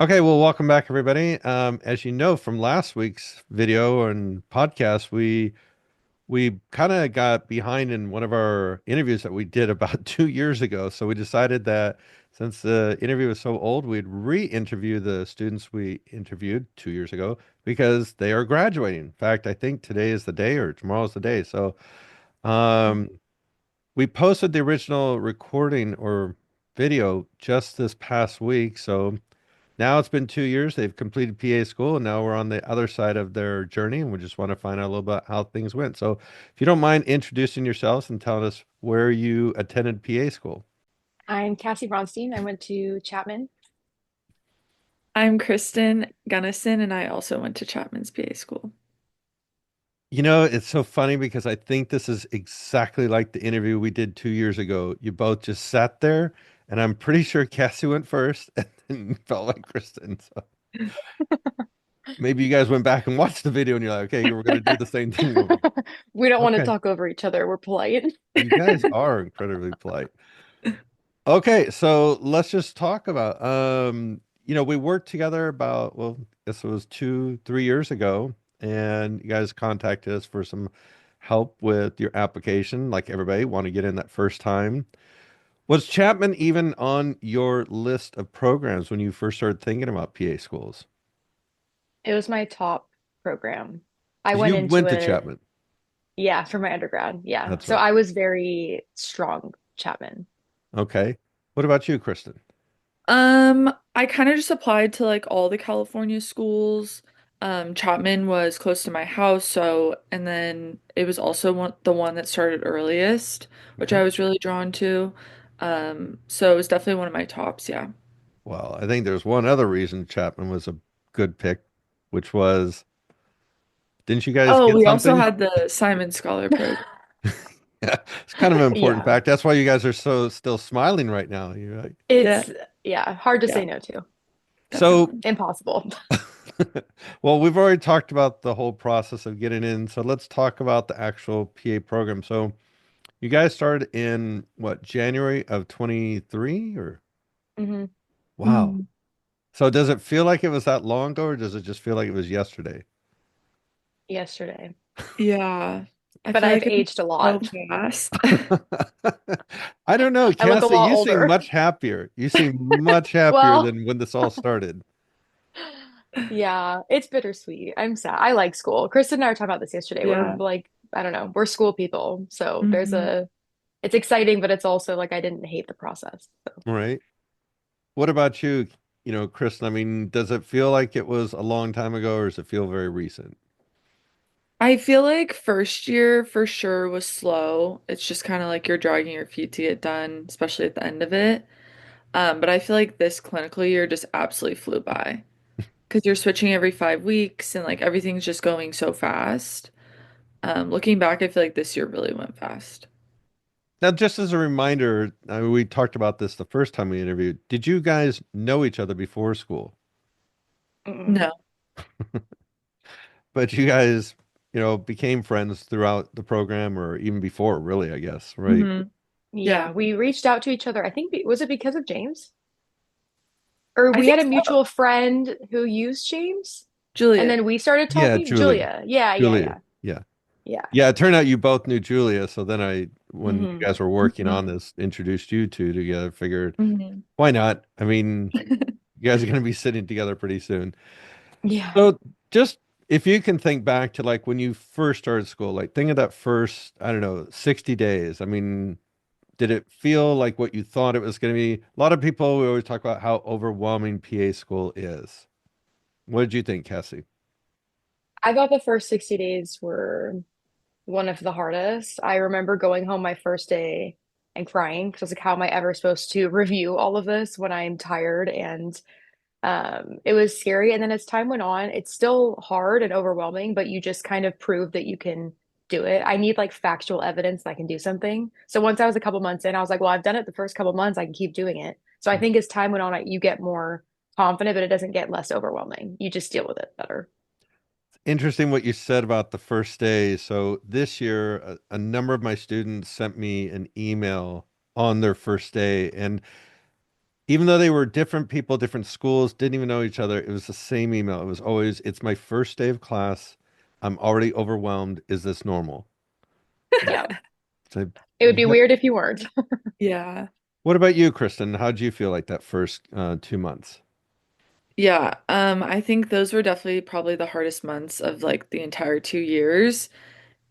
Okay, well, welcome back, everybody. As you know from last week's video and podcast, we kind of got behind in one of our interviews that we did about 2 years ago. So we decided that since the interview was so old, we'd re-interview the students we interviewed 2 years ago because they are graduating. In fact, I think today is the day or tomorrow's the day. So um, we posted the original recording or video just this past week. So now it's been 2 years. They've completed PA school, and now we're on the other side of their journey, and we just want to find out a little bit how things went. So, if you don't mind introducing yourselves and telling us where you attended PA school. I'm Cassie Bronstein. I went to Chapman. I'm Kristen Gunnison, and I also went to Chapman's PA school. It's so funny because I think this is exactly like the interview we did 2 years ago. You both just sat there, and I'm pretty sure Cassie went first and then felt like Kristen. So maybe you guys went back and watched the video, and you're like, okay, we're going to do the same thing over. We don't want to Okay. talk over each other. We're polite. You guys are incredibly polite. Okay, so let's just talk about we worked together about, well, I guess it was 3 years ago, and you guys contacted us for some help with your application, like everybody want to get in that first time. Was Chapman even on your list of programs when you first started thinking about PA schools? It was my top program. I So went you into went to it, Chapman. yeah, for my undergrad. Yeah. That's So right. I was very strong Chapman. Okay. What about you, Kristen? I kind of just applied to like all the California schools. Chapman was close to my house, so and then it was also the one that started earliest, which Okay. I was really drawn to. So it was definitely one of my tops, yeah. Well, I think there's one other reason Chapman was a good pick, which was, didn't you guys Oh, get we also something? had the Simon Scholar program. Yeah, it's kind of an important Yeah. fact. That's why you guys are so still smiling right now. You're like, Yeah, It's, yeah, hard to yeah, say no to. so, definitely. Impossible. well, we've already talked about the whole process of getting in. So let's talk about the actual PA program. So you guys started in what, January of 23 or hmm wow. Mhm. So does it feel like it was that long ago or does it just feel like it was yesterday? Yesterday. Yeah, I But feel I've like it was aged a so lot. fast. I don't know, I look a Cassie, lot you seem older. much happier. You seem much happier Well, than when this all started. yeah, it's bittersweet. I'm sad. I like school. Kristen and I were talking about this yesterday. We're Yeah. like, I don't know, we're school people. So hmm it's exciting, but it's also like I didn't hate the process. So. All right. What about you, Kristen? I mean, does it feel like it was a long time ago or does it feel very recent? I feel like first year for sure was slow. It's just kind of like you're dragging your feet to get done, especially at the end of it. But I feel like this clinical year just absolutely flew by because you're switching every 5 weeks and like everything's just going so fast. Looking back, I feel like this year really went fast. Now, just as a reminder, I mean, we talked about this the first time we interviewed. Did you guys know each other before school? Mm-mm. No. But you guys, became friends throughout the program or even before, really, I guess, right? hmm Yeah, Yeah. we reached out to each other. I think was it because of James? Or I we think had a so. mutual friend who used James, and Juliet. then we started Yeah, talking. Julia. Julia. Yeah, yeah, Julia. yeah. Yeah. Yeah. Yeah, it turned out you both knew Julia. So then when you hmm guys were working on hmm this, introduced you two together, figured, hmm why not? I mean, you guys are going to be sitting together pretty soon. Yeah. So just if you can think back to like when you first started school, like think of that first, I don't know, 60 days. I mean, did it feel like what you thought it was going to be? A lot of people, we always talk about how overwhelming PA school is. What did you think, Cassie? I thought the first 60 days were one of the hardest. I remember going home my first day and crying because I was like, how am I ever supposed to review all of this when I'm tired? And it was scary. And then as time went on, it's still hard and overwhelming, but you just kind of prove that you can do it. I need like factual evidence that I can do something. So once I was a couple months in, I was like, well, I've done it the first couple months. I can keep doing it. So I think as time went on, you get more confident, but it doesn't get less overwhelming. You just deal with it better. Interesting what you said about the first day. So this year, a number of my students sent me an email on their first day, and even though they were different people, different schools, didn't even know each other, it was the same email. It was always, it's my first day of class. I'm already overwhelmed. Is this normal? Yeah. So, It would be weird if you weren't. Yeah. what about you, Kristen? How did you feel like that first 2 months? Yeah, I think those were definitely probably the hardest months of like the entire 2 years.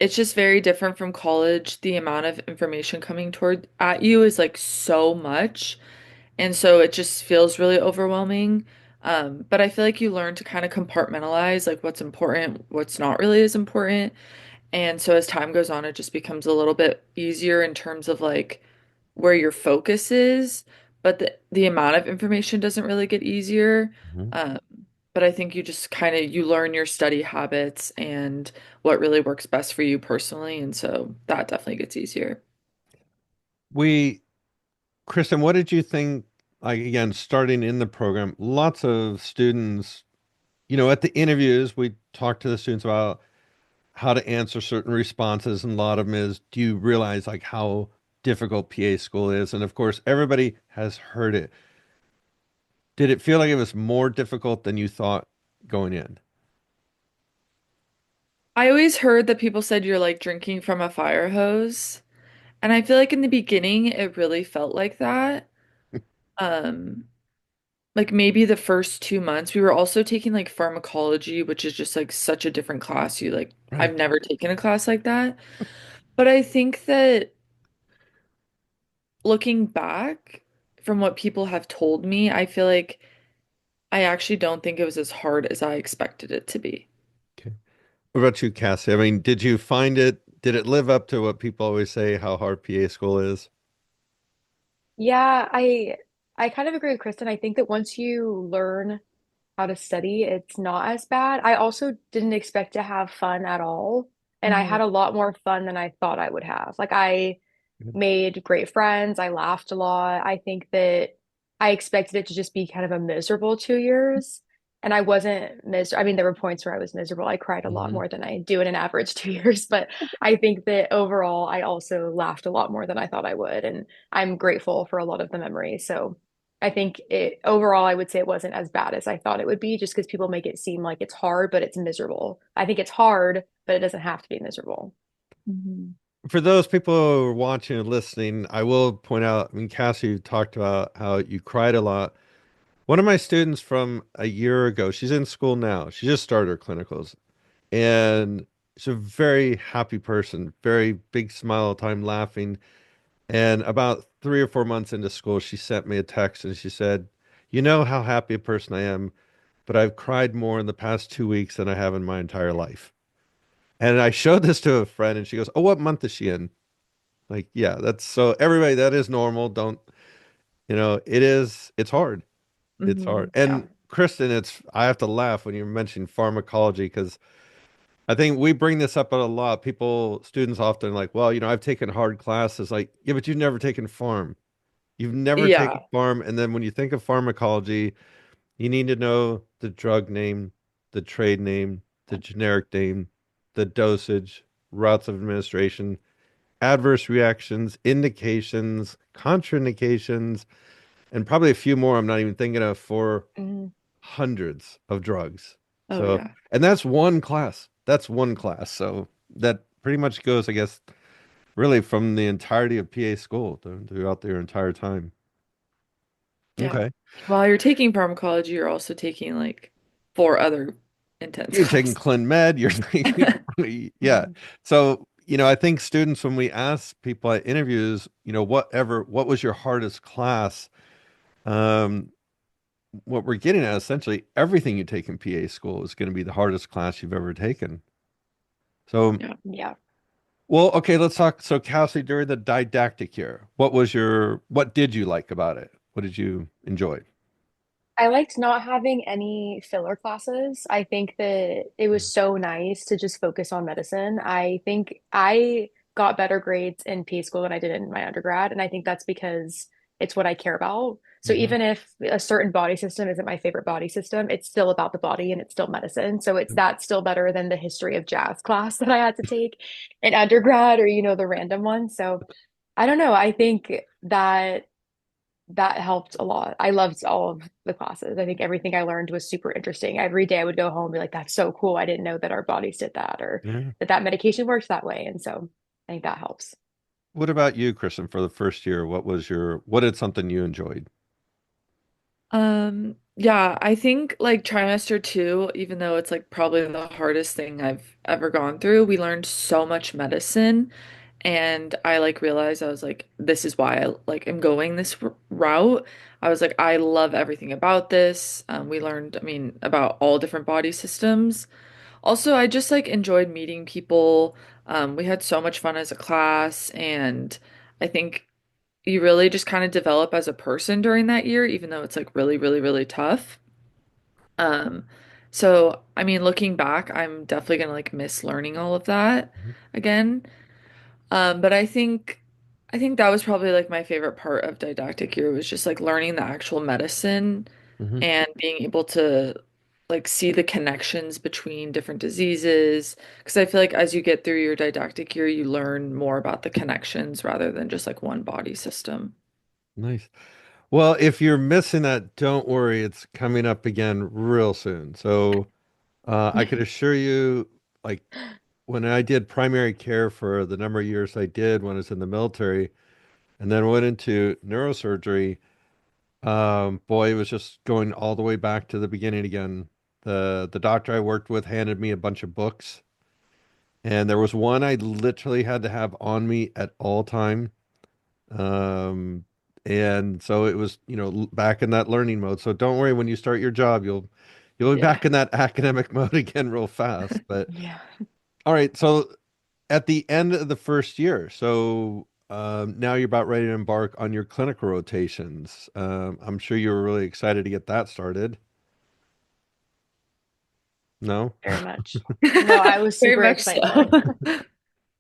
It's just very different from college. The amount of information coming toward at you is like so much. And so it just feels really overwhelming. But I feel like you learn to kind of compartmentalize like what's important, what's not really as important. And so as time goes on, it just becomes a little bit easier in terms of like where your focus is, but the amount of information doesn't really get easier. Mhm. Um, but I think you just kind of you learn your study habits and what really works best for you personally, and so that definitely gets easier. We, Kristen, what did you think? Like, again, starting in the program, lots of students, at the interviews, we talked to the students about how to answer certain responses, and a lot of them is, do you realize like how difficult PA school is? And of course, everybody has heard it. Did it feel like it was more difficult than you thought going in? I always heard that people said you're like drinking from a fire hose, and I feel like in the beginning it really felt like that. Um, like maybe the first 2 months, we were also taking like pharmacology, which is just like such a different class. I've Right. never taken a class like that. But I think that looking back from what people have told me, I feel like I actually don't think it was as hard as I expected it to be. Okay. What about you, Cassie? I mean, did it live up to what people always say, how hard PA school is? Yeah, I kind of agree with Kristen. I think that once you learn how to study, it's not as bad. I also didn't expect to have fun at all, and I Mhm. had a lot more fun than I thought I would have. Like I made great friends. I laughed a lot. I think that I expected it to just be kind of a miserable 2 years. And I wasn't miserable. I mean, there were points where I was miserable. I cried a lot Mhm. more than I do in an average 2 years. But I think that overall, I also laughed a lot more than I thought I would. And I'm grateful for a lot of the memories. So I think it overall, I would say it wasn't as bad as I thought it would be, just because people make it seem like it's hard, but it's miserable. I think it's hard, but it doesn't have to be miserable. Mhm. For those people who are watching and listening, I will point out, I mean, Cassie, you talked about how you cried a lot. One of my students from a year ago, she's in school now. She just started her clinicals, and she's a very happy person, very big smile all the time, laughing. And about 3 or 4 months into school, she sent me a text and she said, "You know how happy a person I am, but I've cried more in the past 2 weeks than I have in my entire life." And I showed this to a friend and she goes, "Oh, what month is she in?" Like, yeah, that's so everybody, that is normal. Don't, it's hard. It's hard. Mhm. Yeah. And Kristen, I have to laugh when you mention pharmacology because I think we bring this up a lot. Students often like, well, I've taken hard classes. Like, yeah, but you've never taken pharm. You've never taken Yeah. pharm. And then when you think of pharmacology, you need to know the drug name, the trade name, the generic name, the dosage, routes of administration, adverse reactions, indications, contraindications, and probably a few more I'm not even thinking of for Mhm. hundreds of drugs. Oh So, yeah. and that's one class. That's one class. So that pretty much goes, I guess, really from the entirety of PA school throughout their entire time. Yeah. Okay. While you're taking pharmacology, you're also taking like four other intense You're taking classes. Clin Med, yeah. Mhm. So, I think students, when we ask people at interviews, what was your hardest class? Um, what we're getting at essentially everything you take in PA school is going to be the hardest class you've ever taken. So, Yeah. Yeah. well, okay, let's talk. So, Kelsey, during the didactic year, what did you like about it? What did you enjoy? I liked not having any filler classes. I think that it was so nice to just focus on medicine. I think I got better grades in PA school than I did in my undergrad, and I think that's because it's what I care about. So Hmm. even if a certain body system isn't my favorite body system, it's still about the body and it's still medicine. So it's that's still better than the history of jazz class that I had to take in undergrad or the random one. So I don't know. I think that that helped a lot. I loved all of the classes. I think everything I learned was super interesting. Every day I would go home and be like, that's so cool. I didn't know that our bodies did that or Yeah. that that medication works that way. And so I think that helps. What about you, Kristen, for the first year? What did something you enjoyed? Yeah, I think like trimester two, even though it's like probably the hardest thing I've ever gone through, we learned so much medicine. And I like realized I was like, this is why I like am going this route. I was like, I love everything about this. We learned, I mean, about all different body systems. Also, I just like enjoyed meeting people. We had so much fun as a class, and I think you really just kind of develop as a person during that year, even though it's like really, really, really tough. Um, so I mean, looking back, I'm definitely gonna like miss learning all of that again. But I think that was probably like my favorite part of didactic year was just like learning the actual medicine Mm-hmm. and being able to like see the connections between different diseases. Because I feel like as you get through your didactic year, you learn more about the connections rather than just like one body system. Nice. Well, if you're missing that, don't worry. It's coming up again real soon. So I could assure you, like when I did primary care for the number of years I did when I was in the military, and then went into neurosurgery, boy, it was just going all the way back to the beginning again. The doctor I worked with handed me a bunch of books, and there was one I literally had to have on me at all time. Um, and so it was, back in that learning mode. So don't worry, when you start your job, you'll be Yeah. back in that academic mode again real fast. But Yeah. all right, so at the end of the first year, so now you're about ready to embark on your clinical rotations. I'm sure you were really excited to get that started. No? Very much. No, I was Very super much so. excited.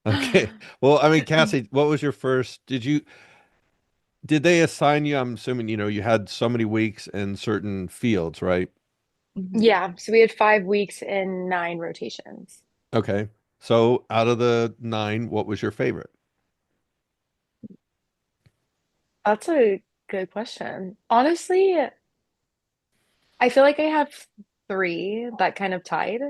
Okay. Well, I mean, Cassie, what was your first? Did they assign you? I'm assuming, you had so many weeks in certain fields, right? Mhm. Yeah. So we had 5 weeks and 9 rotations. Okay. So out of the nine, what was your favorite? That's a good question. Honestly, I feel like I have three that kind of tied.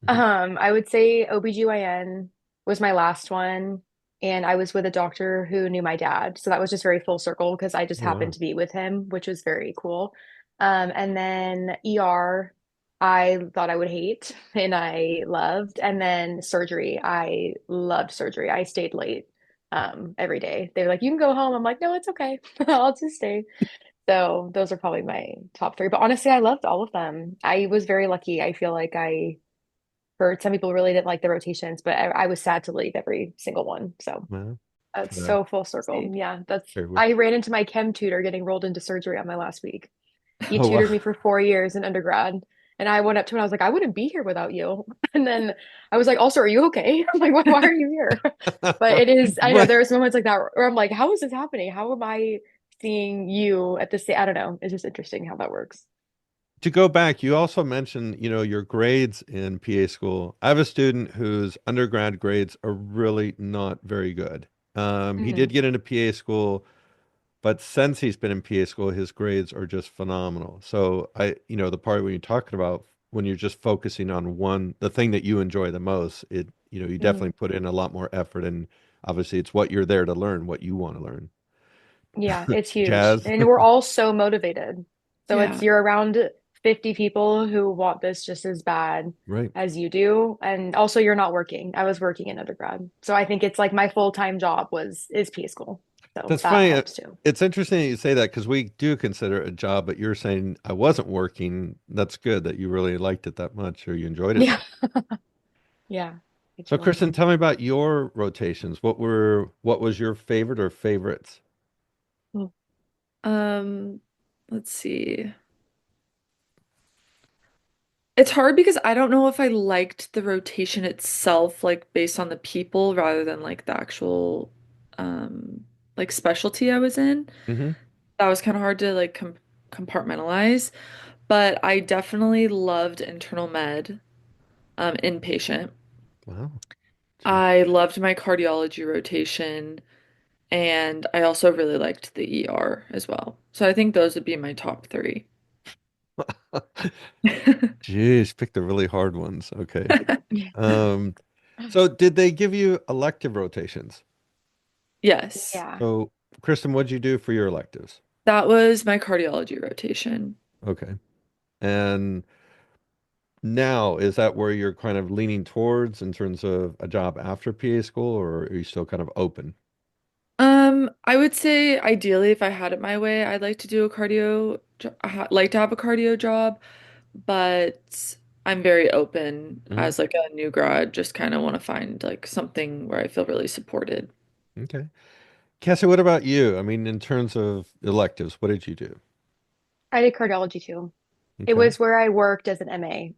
Mhm. I would say OBGYN was my last one, and I was with a doctor who knew my dad. So that was just very full circle because I just Oh, happened wow. to be with him, which was very cool. And then ER, I thought I would hate and I loved. And then surgery, I loved surgery. I stayed late every day. They were like, you can go home. I'm like, no, it's okay. I'll just stay. So those are probably my top three. But honestly, I loved all of them. I was very lucky. I feel like I heard some people really didn't like the rotations, but I was sad to leave every single one. So Wow. that's Yeah. so full circle. See. Yeah, that's Very well. I ran into my chem tutor getting rolled into surgery on my last week. He Oh, wow. tutored me for 4 years in undergrad. And I went up to him and I was like, I wouldn't be here without you. And then I was like, also, are you okay? I'm like, why are you here? But it is, I know Right. there's moments like that where I'm like, how is this happening? How am I seeing you at the same, I don't know. It's just interesting how that works. To go back, you also mentioned, your grades in PA school. I have a student whose undergrad grades are really not very good. He Hmm. did get into PA school, but since he's been in PA school, his grades are just phenomenal. So the part when you're talking about when you're just focusing on the thing that you enjoy the most, you Hmm. definitely put in a lot more effort, and obviously it's what you're there to learn, what you want to learn. Yeah, it's huge. Jazz. And we're all so motivated. So Yeah. you're around 50 people who want this just as bad Right. as you do. And also you're not working. I was working in undergrad. So I think it's like my full-time job is PA school. So That's that funny. helps too. It's interesting that you say that because we do consider it a job, but you're saying I wasn't working. That's good that you really liked it that much or you enjoyed it Yeah. that. Yeah. It's So, really Kristen, fun. tell me about your rotations. What was your favorite or favorites? Um, let's see. It's hard because I don't know if I liked the rotation itself, like based on the people rather than like the actual like specialty I was in. Hmm. That was kind of hard to like compartmentalize, but I definitely loved internal med, inpatient. Wow. Gee. I loved my cardiology rotation. And I also really liked the ER as well. So I think those would be my top three. Jeez, picked the really hard ones. Okay. Um, so did they give you elective rotations? Yes, Yeah. So, Kristen, what'd you do for your electives? that was my cardiology rotation. Okay. And now, is that where you're kind of leaning towards in terms of a job after PA school, or are you still kind of open? I would say ideally, if I had it my way, I'd like to do a like to have a cardio job, but I'm very open Hmm. as like a new grad, just kind of want to find like something where I feel really supported. Okay. Cassie, what about you? I mean, in terms of electives, what did you do? I did cardiology too. It Okay. was where I worked as an MA,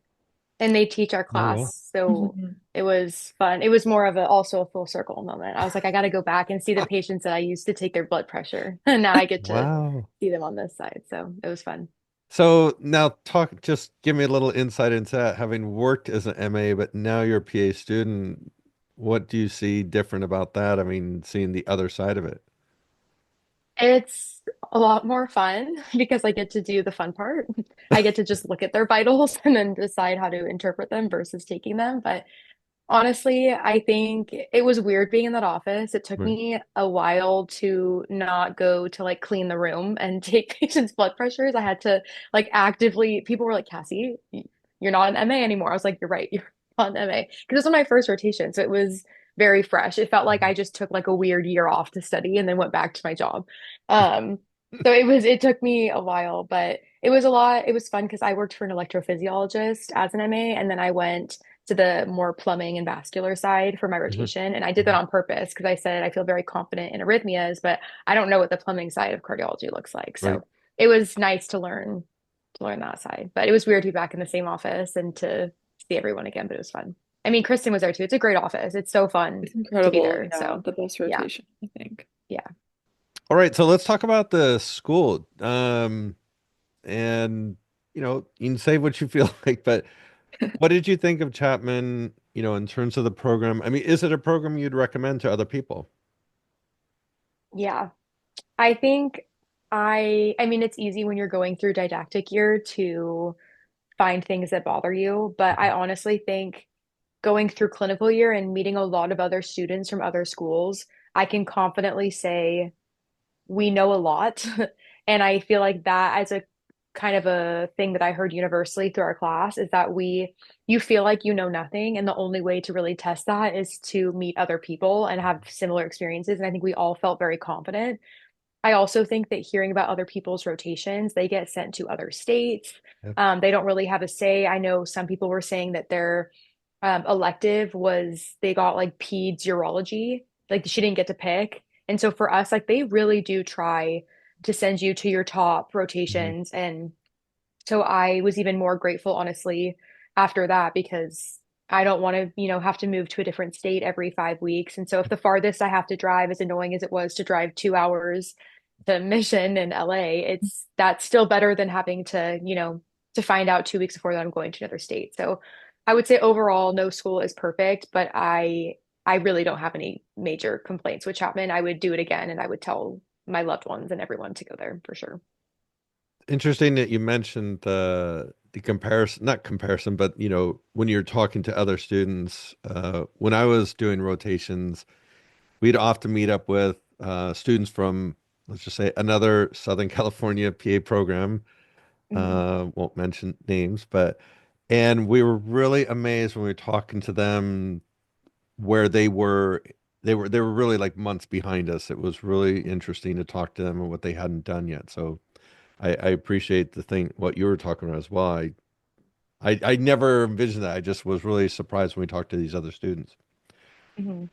and they teach our Oh, wow. class, so Mhm. it was fun. It was more of a also a full circle moment. I was like, I got to go back and see the patients that I used to take their blood pressure, and now I get to Wow. see them on this side. So it was fun. So now just give me a little insight into that. Having worked as an MA, but now you're a PA student, what do you see different about that? I mean, seeing the other side of it. It's a lot more fun because I get to do the fun part. I get to just look at their vitals and then decide how to interpret them versus taking them. But honestly, I think it was weird being in that office. It took Right. me a while to not go to like clean the room and take patients' blood pressures. I had to like actively, people were like, Cassie, you're not an MA anymore. I was like, you're right, you're not an MA. Because this was my first rotation. So it was very fresh. It felt like I just took like a weird year off to study and then went back to my job. Um, so it took me a while, but it was a lot. It was fun because I worked for an electrophysiologist as an MA, and then I went to the more plumbing and vascular side for my Mhm. rotation. And I did that Mhm. on purpose because I said I feel very confident in arrhythmias, but I don't know what the plumbing side of cardiology looks like. Right. So it was nice to learn that side. But it was weird to be back in the same office and to see everyone again, but it was fun. I mean, Kristen was there too. It's a great office. It's so fun It's to be incredible. there. Yeah, So the best yeah, rotation, I think. yeah. All right, so let's talk about the school. And you can say what you feel like, but what did you think of Chapman, in terms of the program? I mean, is it a program you'd recommend to other people? Yeah. I think I mean it's easy when you're going through didactic year to find things that bother you, but I honestly think going through clinical year and meeting a lot of other students from other schools, I can confidently say we know a lot. And I feel like that as a kind of a thing that I heard universally through our class is that you feel like you know nothing. And the only way to really test that is to meet other people and have similar experiences. And I think we all felt very confident. I also think that hearing about other people's rotations, they get sent to other states. Yep. They don't really have a say. I know some people were saying that their elective was they got like peds urology, like she didn't get to pick. And so for us, like they really do try to send you to your top Mhm. rotations. And so I was even more grateful, honestly, after that because I don't want to, have to move to a different state every 5 weeks. And so if the farthest I have to drive, as annoying as it was to drive 2 hours to Mission in LA, that's still better than having to, to find out 2 weeks before that I'm going to another state. So I would say overall, no school is perfect, but I really don't have any major complaints with Chapman. I would do it again and I would tell my loved ones and everyone to go there for sure. Interesting that you mentioned the comparison, not comparison, but when you're talking to other students, when I was doing rotations, we'd often meet up with students from, let's just say, another Southern California PA program. Mhm. Won't mention names, and we were really amazed when we were talking to them where they were really like months behind us. It was really interesting to talk to them and what they hadn't done yet. So I appreciate what you were talking about as well. I never envisioned that. I just was really surprised when we talked to these other students. Mhm.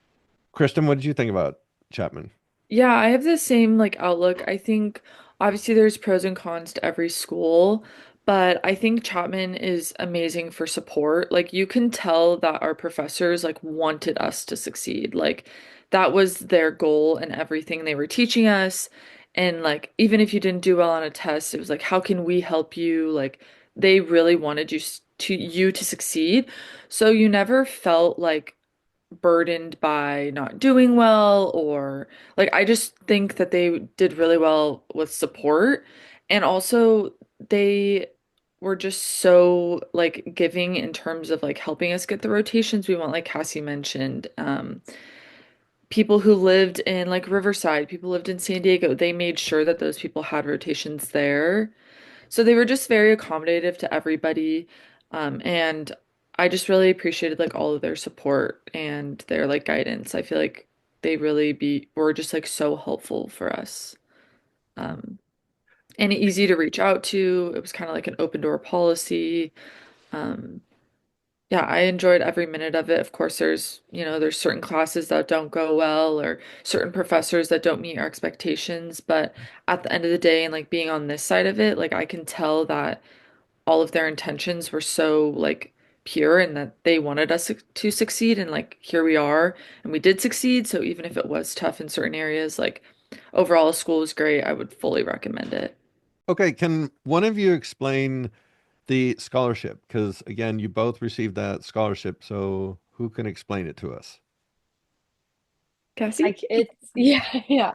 Kristen, what did you think about Chapman? Yeah, I have the same like outlook. I think obviously there's pros and cons to every school, but I think Chapman is amazing for support. Like you can tell that our professors like wanted us to succeed. Like that was their goal and everything they were teaching us. And like even if you didn't do well on a test, it was like how can we help you? Like they really wanted you to succeed. So you never felt like burdened by not doing well, or like I just think that they did really well with support. And also they were just so like giving in terms of like helping us get the rotations we want, like Cassie mentioned. People who lived in like Riverside, people lived in San Diego, they made sure that those people had rotations there. So they were just very accommodative to everybody. And I just really appreciated like all of their support and their like guidance. I feel like they really be were just like so helpful for us. Um, and easy to reach out to. It was kind of like an open door policy. Um, yeah, I enjoyed every minute of it. Of course, there's certain classes that don't go well or certain professors that don't meet our expectations, but at the end of the day and like being on this side of it, like I can tell that all of their intentions were so like pure and that they wanted us to succeed, and like here we are and we did succeed. So even if it was tough in certain areas, like overall the school was great. I would fully recommend it. Okay, can one of you explain the scholarship? Because again, you both received that scholarship, so who can explain it to us? Cassie? Like it's yeah, yeah.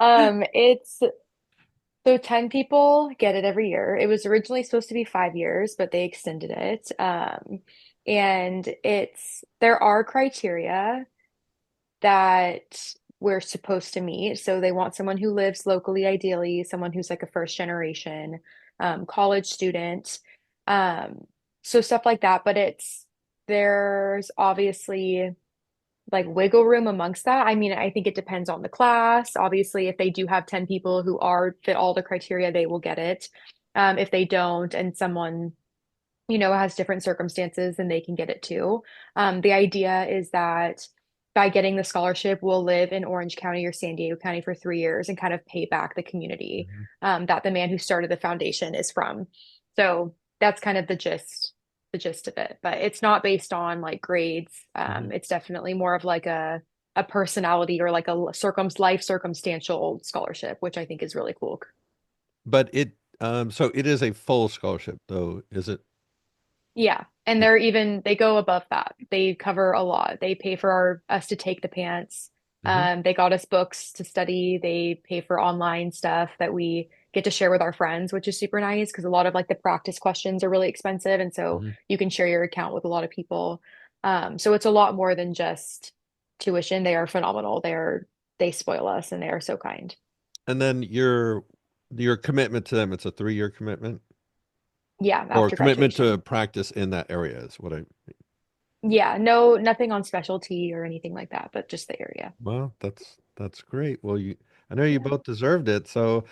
It's so 10 people get it every year. It was originally supposed to be 5 years, but they extended it. And there are criteria that we're supposed to meet. So they want someone who lives locally, ideally, someone who's like a first generation college student. Um, so stuff like that. But there's obviously like wiggle room amongst that. I mean, I think it depends on the class. Obviously, if they do have 10 people who are fit all the criteria, they will get it. If they don't, and someone, has different circumstances, then they can get it too. The idea is that by getting the scholarship, we'll live in Orange County or San Diego County for 3 years and kind of pay back the community Mhm. that the man who started the foundation is from. So that's kind of the gist of it. But it's not based on like grades. Mhm. It's definitely more of like a personality or like a life circumstantial scholarship, which I think is really cool. But so it is a full scholarship, though, is it? Yeah. And they go above that. They cover a lot. They pay for us to take the pants. Hmm. They got us books to study. They pay for online stuff that we get to share with our friends, which is super nice because a lot of like the practice questions are really expensive. And so Hmm. you can share your account with a lot of people. So it's a lot more than just tuition. They are phenomenal. They spoil us and they are so kind. And then your commitment to them, it's a 3-year commitment Yeah, or after commitment to graduation. practice in that area is what I, Yeah, no, nothing on specialty or anything like that, but just the area. well, that's great. Well, I know you Yeah, both deserved it. So,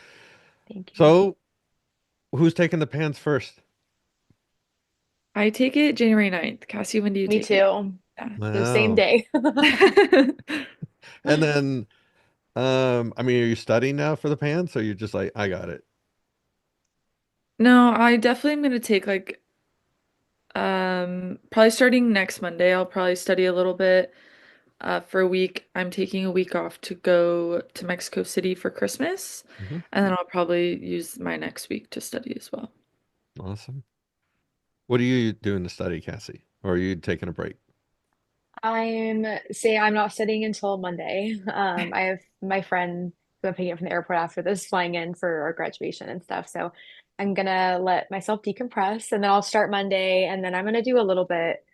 thank you. so who's taking the pants first? I take it January 9th. Cassie, when do you Me take it? too. Yeah. The same Wow. day. And then, I mean, are you studying now for the pants or you're just like, I got it? No, I definitely am gonna take like probably starting next Monday, I'll probably study a little bit for a week. I'm taking a week off to go to Mexico City for Christmas, Hmm. and then I'll probably use my next week to study as well. Awesome. What are you doing to study, Cassie? Or are you taking a break? I'm not studying until Monday. I have my friend who I'm picking up from the airport after this flying in for our graduation and stuff. So I'm gonna let myself decompress and then I'll start Monday and then I'm gonna do a little bit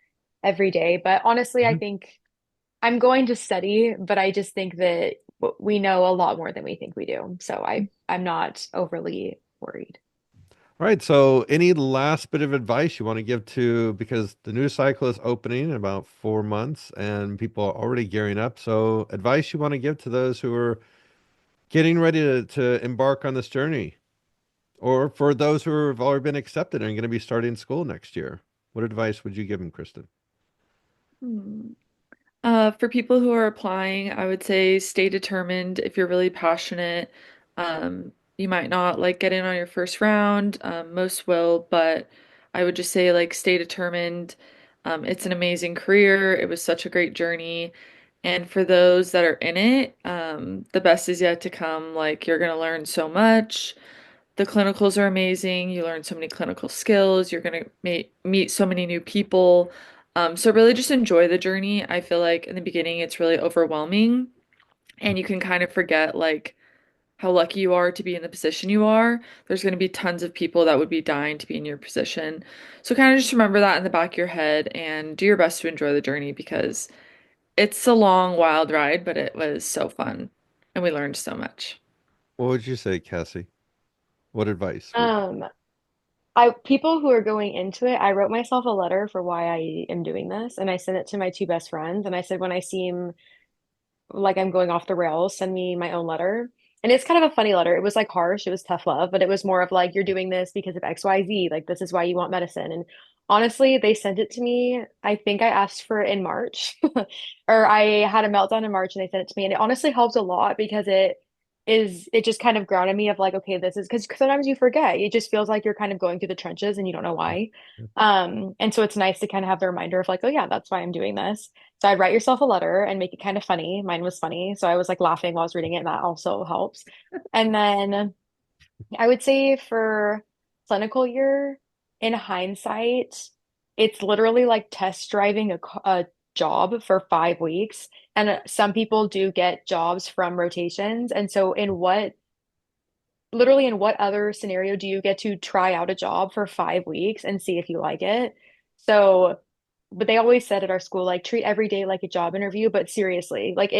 every day. But honestly, I Mhm. think I'm going to study, but I just think that we know a lot more than we think we do. So I'm not overly worried. All right. So, any last bit of advice you want to give to, because the news cycle is opening in about 4 months and people are already gearing up. So, advice you want to give to those who are getting ready to embark on this journey, or for those who have already been accepted and are going to be starting school next year. What advice would you give them, Kristen? Hmm. For people who are applying, I would say stay determined. If you're really passionate, you might not like get in on your first round. Most will, but I would just say like stay determined. It's an amazing career. It was such a great journey. And for those that are in it, the best is yet to come. Like you're gonna learn so much. The clinicals are amazing. You learn so many clinical skills. You're gonna meet so many new people. So really just enjoy the journey. I feel like in the beginning it's really overwhelming and you can kind of forget like how lucky you are to be in the position you are. There's going to be tons of people that would be dying to be in your position. So kind of just remember that in the back of your head and do your best to enjoy the journey because it's a long, wild ride, but it was so fun and we learned so much. What would you say, Cassie? What advice would Um, I people who are going into it, I wrote myself a letter for why I am doing this, and I sent it to my two best friends, and I said when I seem like I'm going off the rails, send me my own letter. And it's kind of a funny letter. It was like harsh, it was tough love, but it was more of like, you're doing this because of XYZ. Like, this is why you want medicine. And honestly, they sent it to me. I think I asked for it in March, or I had a meltdown in March and they sent it to me. And it honestly helped a lot because it just kind of grounded me of like, okay, this is because sometimes you forget. It just feels like you're kind of going through the trenches and you don't know why. And so it's nice to kind of have the reminder of like, oh yeah, that's why I'm doing this. So I'd write yourself a letter and make it kind of funny. Mine was funny. So I was like laughing while I was reading it, and that also helps. And then I would say for clinical year, in hindsight, it's literally like test driving a job for 5 weeks. And some people do get jobs from rotations. And so literally in what other scenario do you get to try out a job for 5 weeks and see if you like it? So, but they always said at our school, like treat every day like a job interview, but seriously, like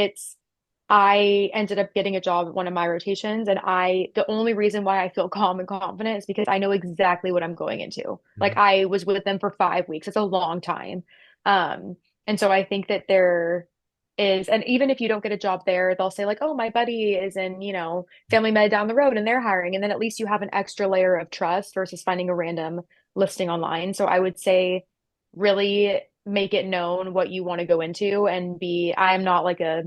I ended up getting a job at one of my rotations, and the only reason why I feel calm and confident is because I know exactly what I'm going into. Like Mhm. I was with them for 5 weeks. It's a long time. And so I think that there is, and even if you don't get a job there, they'll say like, oh, my buddy is in, Family Med down the road and they're hiring. And then at least you have an extra layer of trust versus finding a random listing online. So I would say really make it known what you want to go into and I'm not like a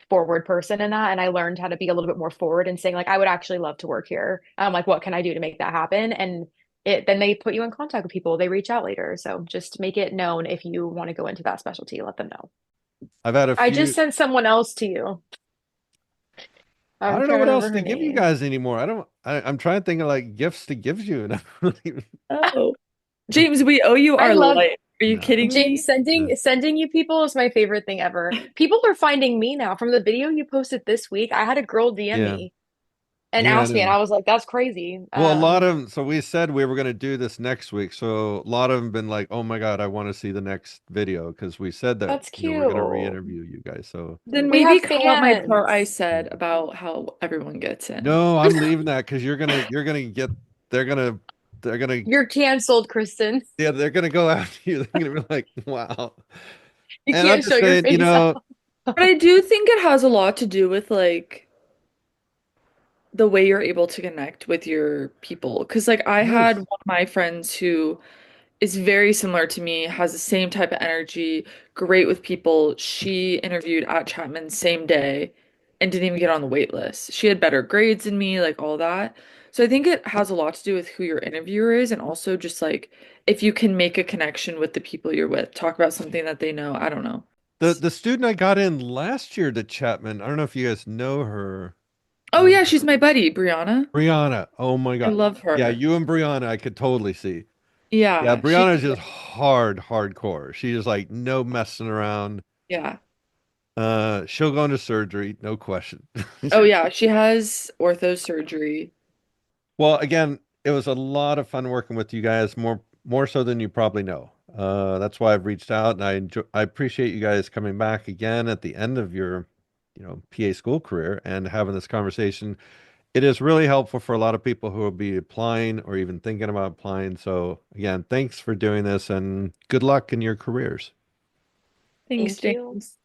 forward person in that. And I learned how to be a little bit more forward and saying like, I would actually love to work here. Like, what can I do to make that happen? And then they put you in contact with people. They reach out later. So just make it known if you want to go into that specialty, let them know. I've had a I just few. sent someone else to you. I I'm don't know trying to what remember else her to give you name. guys anymore. I don't. I'm trying to think of like gifts to give you, and I don't even. Oh, James, we owe you I our love life. Are you No, kidding James me? sending no. sending you people is my favorite thing ever. People are finding me now from the video you posted this week. I had a girl DM Yeah, me and yeah. ask me, and I was like, "That's crazy." Well, a lot of them. So we said we were going to do this next week. So a lot of them been like, "Oh my God, I want to see the next video," because we said that That's we're going to cute. re-interview you guys. So Then We maybe have cut out my part I fans. said about how everyone gets in. no, I'm leaving that because you're gonna get they're gonna they're gonna You're canceled, Kristen. yeah they're gonna go after you. They're gonna be like, wow. You And I'm can't show just your saying, face out. But I do think it has a lot to do with like the way you're able to connect with your people. Because like I had one yes. of my friends who is very similar to me, has the same type of energy, great with people. She interviewed at Chapman same day and didn't even get on the wait list. She had better grades than me, like all that. So I think it has a lot to do with who your interviewer is and also just like if you can make a connection with the people you're with, talk about something that they know. I don't know. The student I got in last year to Chapman, I don't know if you guys know her. Oh yeah, she's my buddy, Brianna. Brianna. Oh my I God. love Yeah, her. you and Brianna, I could totally see. Yeah, Yeah, she's Brianna's just hardcore. She's like no messing around. yeah. She'll go into surgery, no question. Oh yeah, she has ortho surgery. Well, again, it was a lot of fun working with you guys, more so than you probably know. That's why I've reached out, and I appreciate you guys coming back again at the end of your, PA school career and having this conversation. It is really helpful for a lot of people who will be applying or even thinking about applying. So again, thanks for doing this and good luck in your careers. Thanks, Thank you. James.